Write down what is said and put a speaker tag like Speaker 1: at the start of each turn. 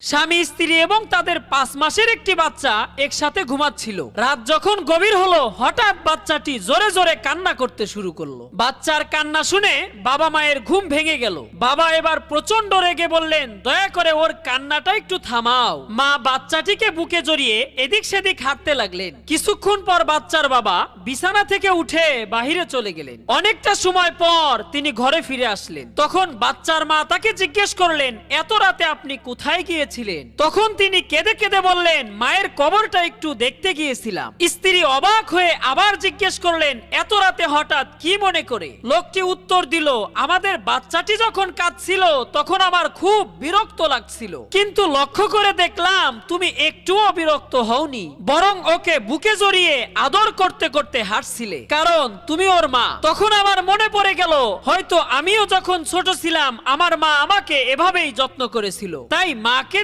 Speaker 1: স্বামী স্ত্রী এবং তাদের 5 মাসের একটি বাচ্চা একসাথে ঘুমাচ্ছিল। রাত যখন গভীর হলো হঠাৎ বাচ্চাটি জোরে জোরে কান্না করতে শুরু করলো। বাচ্চার কান্না শুনে বাবা মায়ের ঘুম ভেঙে গেল। বাবা এবার প্রচন্ড রেগে বললেন, দয়া করে ওর কান্নাটা একটু থামাও। মা বাচ্চাটিকে বুকে জড়িয়ে এদিক সেদিক হাঁটতে লাগলেন। কিছুক্ষণ পর বাচ্চার বাবা বিছানা থেকে উঠে বাহিরে চলে গেলেন। অনেকটা সময় পর তিনি ঘরে ফিরে আসলেন। তখন বাচ্চার মা তাকে জিজ্ঞেস করলেন, এত রাতে আপনি কোথায় গিয়েছিলেন? তখন তিনি কেঁদে কেঁদে বললেন, মায়ের কবরটা একটু দেখতে গিয়েছিলাম। স্ত্রী অবাক হয়ে আবার জিজ্ঞেস করলেন, এত রাতে হঠাৎ কি মনে করে? লোকটি উত্তর দিল, আমাদের বাচ্চাটি যখন কাঁদছিল তখন আমার খুব বিরক্ত লাগছিল, কিন্তু লক্ষ্য করে দেখলাম তুমি একটুও বিরক্ত হওনি, বরং ওকে বুকে জড়িয়ে আদর করতে করতে হাঁটছিলে, কারণ তুমি ওর মা। তখন আমার মনে পড়ে গেল, হয়তো আমিও যখন ছোট ছিলাম আমার মা আমাকে এভাবেই যত্ন করেছিল, তাই মাকে